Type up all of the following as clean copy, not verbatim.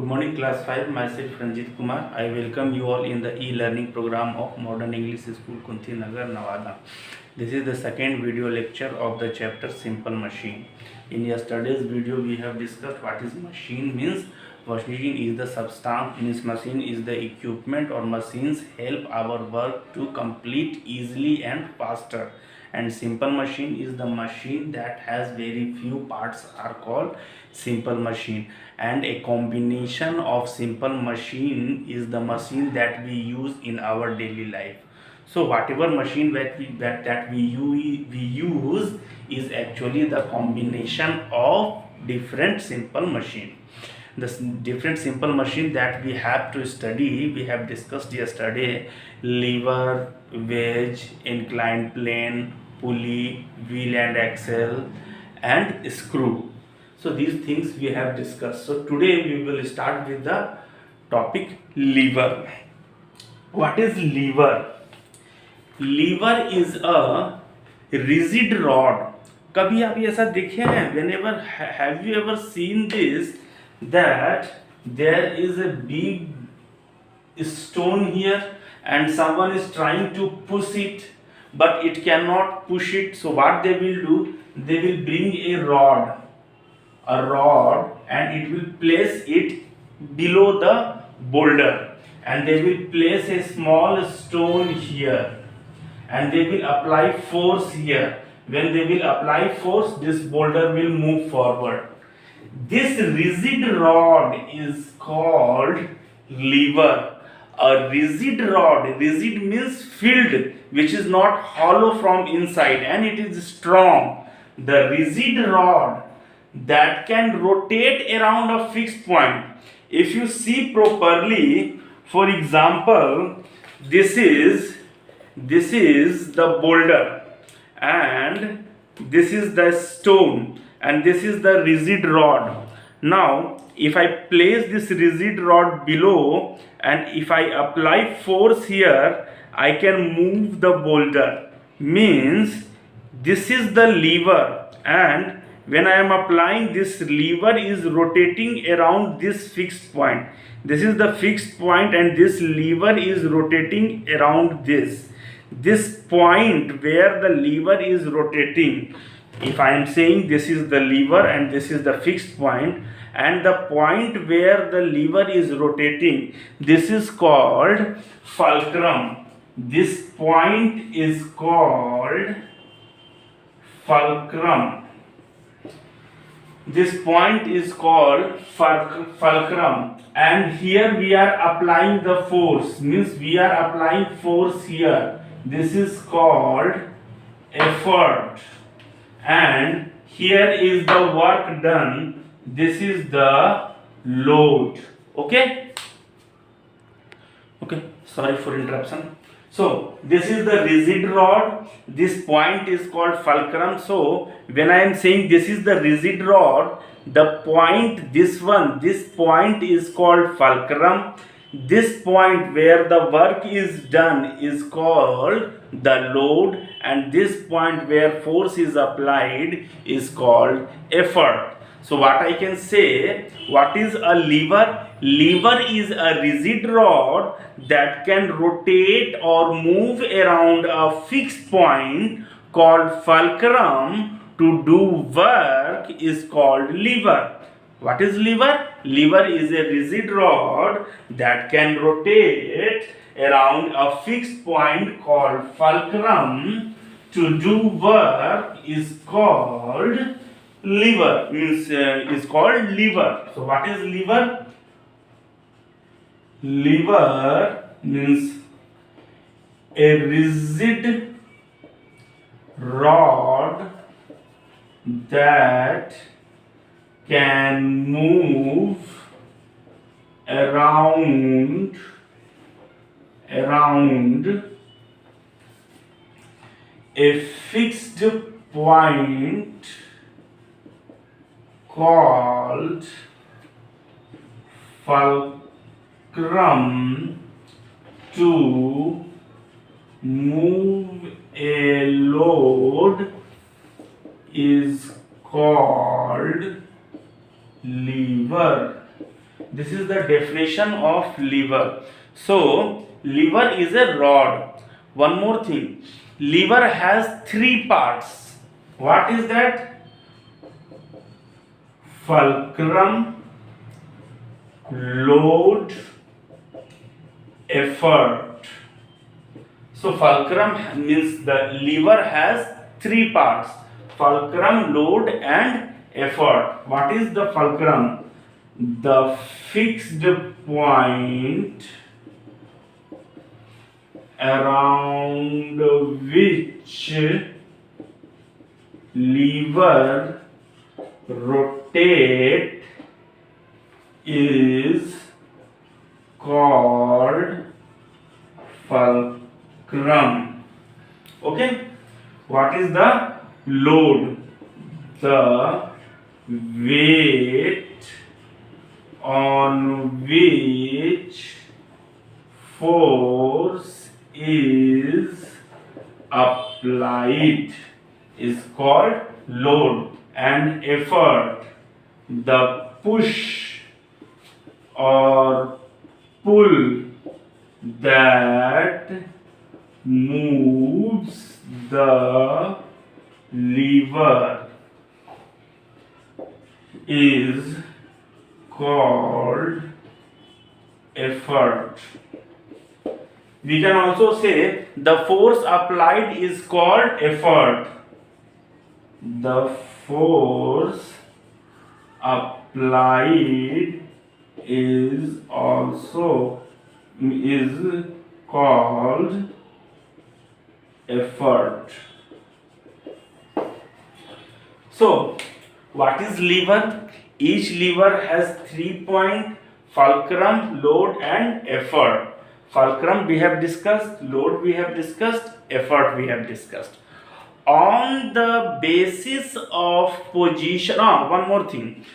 Good morning, class 5. Myself Ranjit Kumar. I welcome you all in the e-learning program of Modern English School, Kunti Nagar, Nevada. This is the second video lecture of the chapter Simple Machine. In yesterday's video, we have discussed what is machine means. Machine is the substance, means machine is the equipment or machines help our work to complete easily and faster. And simple machine is the machine that has very few parts are called simple machine, and a combination of simple machine is the machine that we use in our daily life. So whatever machine that we use is actually the combination of different simple machine. The different simple machine that we have to study, we have discussed yesterday: lever, wedge, inclined plane, pulley, wheel and axle, and screw. So these things we have discussed. So today we will start with the topic lever. What is lever? Lever is a rigid rod. कभी आप ऐसा देखे हैं? Whenever have you ever seen this, that there is a big stone here and someone is trying to push it, but it cannot push it. So what they will do, they will bring a rod, and it will place it below the boulder, and they will place a small stone here, and they will apply force here. When they will apply force, this boulder will move forward. This rigid rod is called lever. A rigid rod, rigid means filled, which is not hollow from inside, and it is strong. The rigid rod that can rotate around a fixed point. If you see properly, for example, this is the boulder, and this is the stone, and this is the rigid rod. Now if I place this rigid rod below and if I apply force here, I can move the boulder. Means this is the lever, and when I am applying, this lever is rotating around this fixed point. This is the fixed point, and this lever is rotating around this point where the lever is rotating. If I am saying this is the lever and this is the fixed point, and the point where the lever is rotating, this is called fulcrum. This point is called fulcrum. This point is called fulcrum, and here we are applying the force, means we are applying force here. This is called effort, and here is the work done. This is the load. Okay, sorry for interruption. So this is the rigid rod, this point is called fulcrum. So when I am saying this is the rigid rod, the point, this point is called fulcrum. This point where the work is done is called the load, and this point where force is applied is called effort. So what I can say, what is a lever? Lever is a rigid rod that can rotate or move around a fixed point called fulcrum. To do work is called lever. What is lever? Lever is a rigid rod that can rotate around a fixed point called fulcrum. To do work is called lever, means is called lever. So what is lever? Lever means a rigid rod that can move around a fixed point called fulcrum. To move a load is called lever. This is the definition of lever. So lever is a rod. One more thing, lever has three parts. What is that? Fulcrum, load, effort. So fulcrum means the lever has three parts: fulcrum, load and effort. What is the fulcrum? The fixed point around which lever rotate is called fulcrum. Okay, what is the load? The weight on which force is applied is called load. And effort, the push or pull that moves the lever is called effort. We can also say the force applied is called effort. The force applied is also called effort. So what is lever? Each lever has 3 points: fulcrum, load and effort. Fulcrum we have discussed, load we have discussed, effort we have discussed. On the basis of position, one more thing,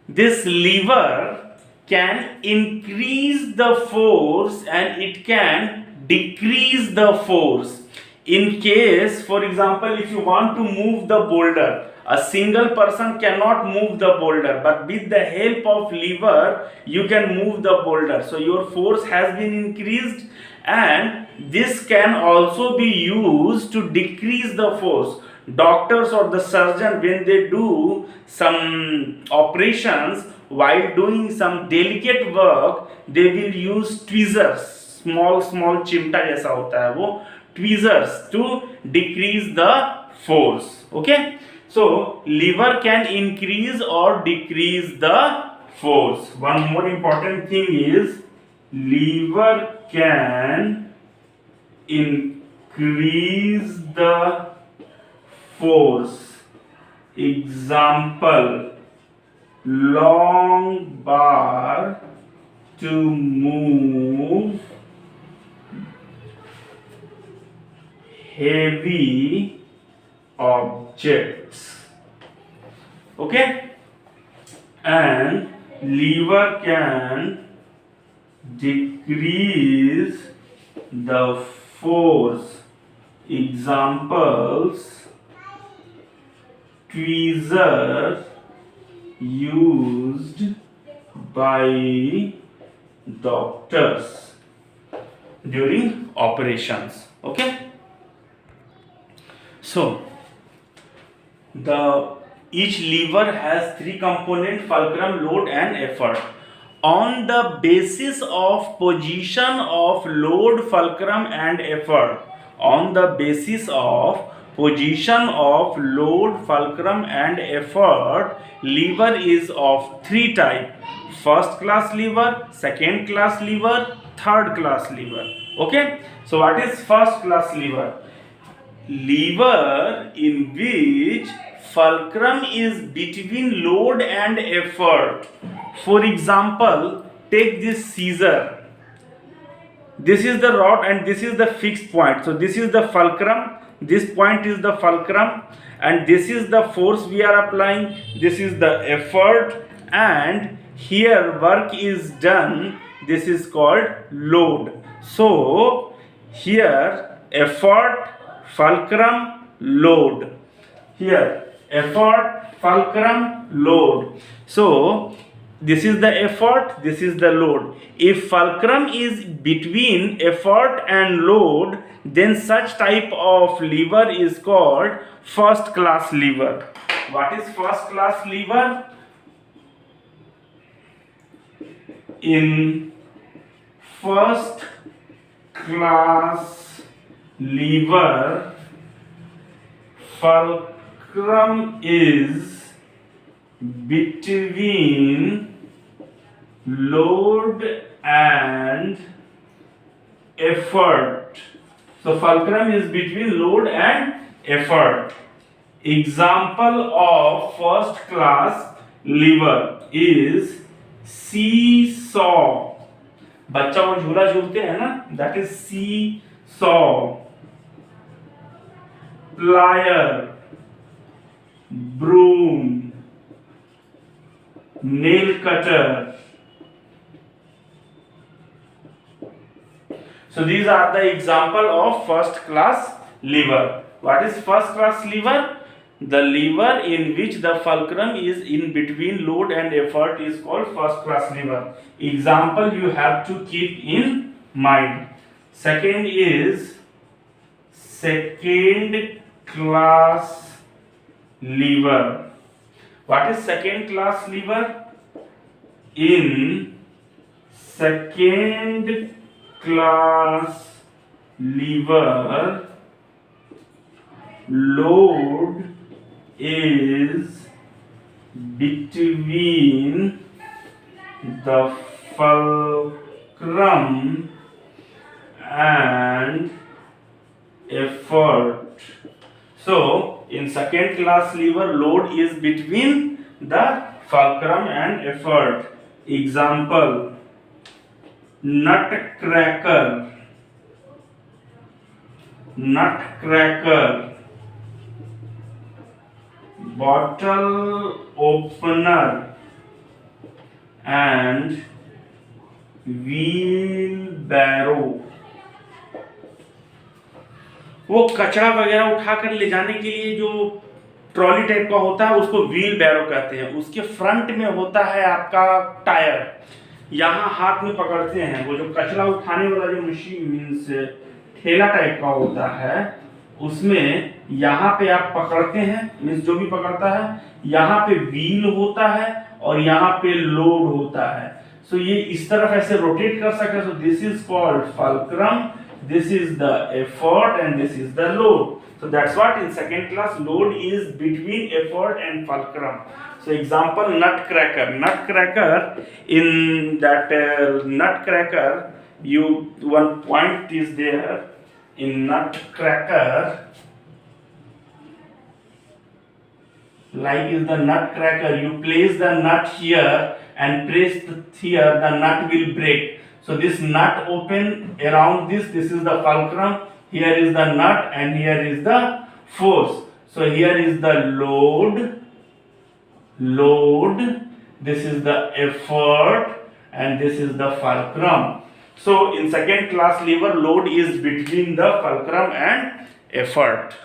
this lever can increase the force and it can decrease the force. In case, for example, if you want to move the boulder, a single person cannot move the boulder, but with the help of lever you can move the boulder. So your force has been increased, and this can also be used to decrease the force. Doctors or the surgeon, when they do some operations, while doing some delicate work, they will use tweezers, small चिमटा जैसा होता है वो, tweezers to decrease the force. Okay, so lever can increase or decrease the force. One more important thing is lever can increase the force. Example, long bar to move heavy objects. Okay, and lever can decrease the force. Examples, tweezers used by doctors during operations. Okay, so each lever has 3 components: fulcrum, load and effort. On the basis of position of load, fulcrum and effort, on the basis of position of load, fulcrum and effort, lever is of 3 types: first class lever, second class lever, third class lever. Okay, so what is first class lever? Lever in which fulcrum is between load and effort. For example, take this scissor. This is the rod and this is the fixed point. So this is the fulcrum, this point is the fulcrum, and this is the force we are applying, this is the effort, and here work is done. This is called load. So here effort, fulcrum, load. Here effort, fulcrum, load. So this is the effort, this is the load. If fulcrum is between effort and load, then such type of lever is called first class lever. What is first class lever? In first class lever, fulcrum is between load and effort. So fulcrum is between load and effort. Example of first class lever is seesaw. बच्चा वो झूला झूलते हैं ना, that is seesaw. Plier, broom, nail cutter. So these are the example of first class lever. What is first class lever? The lever in which the fulcrum is in between load and effort is called first class lever. Example you have to keep in mind. Second is second class lever. What is second class lever? In second class lever, load is between the fulcrum and effort. So in second class lever, load is between the fulcrum and effort. Example, nutcracker, nutcracker, bottle opener and wheelbarrow. वो कचरा वगैरह उठाकर ले जाने के लिए जो trolley type का होता है उसको व्हील बैरो कहते हैं. उसके फ्रंट में होता है आपका टायर. यहाँ हाथ में पकड़ते हैं. वो जो कचरा उठाने वाला जो मशीन मीन्स ठेला टाइप का होता है उसमें यहाँ पे आप पकड़ते हैं. मीन्स जो भी पकड़ता है यहाँ पे व्हील होता है और यहाँ पे लोड होता है. सो ये इस तरफ ऐसे रोटेट कर सकते हैं. So this is called fulcrum. This is the effort and this is the load. So that's what in second class load is between effort and fulcrum. So example, nutcracker. Nutcracker, in that nutcracker, one point is there. In nutcracker, like is the nutcracker, you place the nut here and press here, the nut will break. So this nut open around this is the fulcrum, here is the nut and here is the force. So here is the load, this is the effort and this is the fulcrum. So in second class lever, load is between the fulcrum and effort.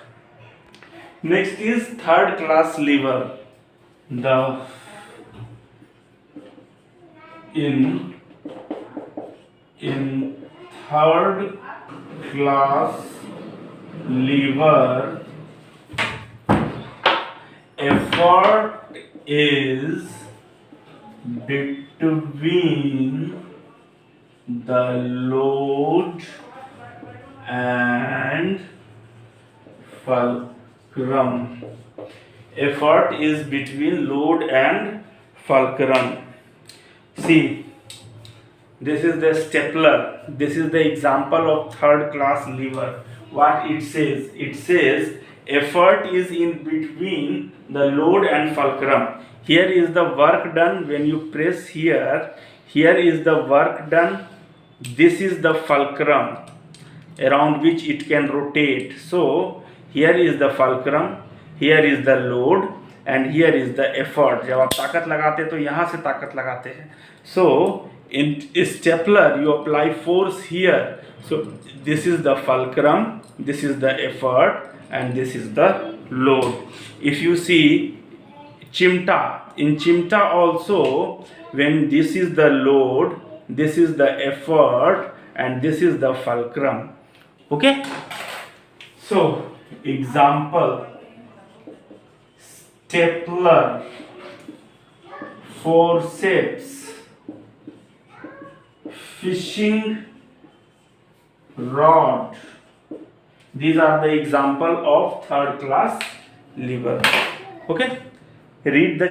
Next is third class lever. In third class lever, effort is between the load and fulcrum. Effort is between load and fulcrum. See, this is the stapler. This is the example of third class lever. What it says? It says effort is in between the load and fulcrum. Here is the work done when you press here. Here is the work done. This is the fulcrum around which it can rotate. So here is the fulcrum, here is the load and here is the effort. जब आप ताकत लगाते हैं तो यहाँ से ताकत लगाते हैं. So in stapler you apply force here. So this is the fulcrum, this is the effort and this is the load. If you see chimta, in chimta also when this is the load, this is the effort, and this is the fulcrum. Okay, so example: stapler, forceps, fishing rod. These are the example of third class lever. Okay, read the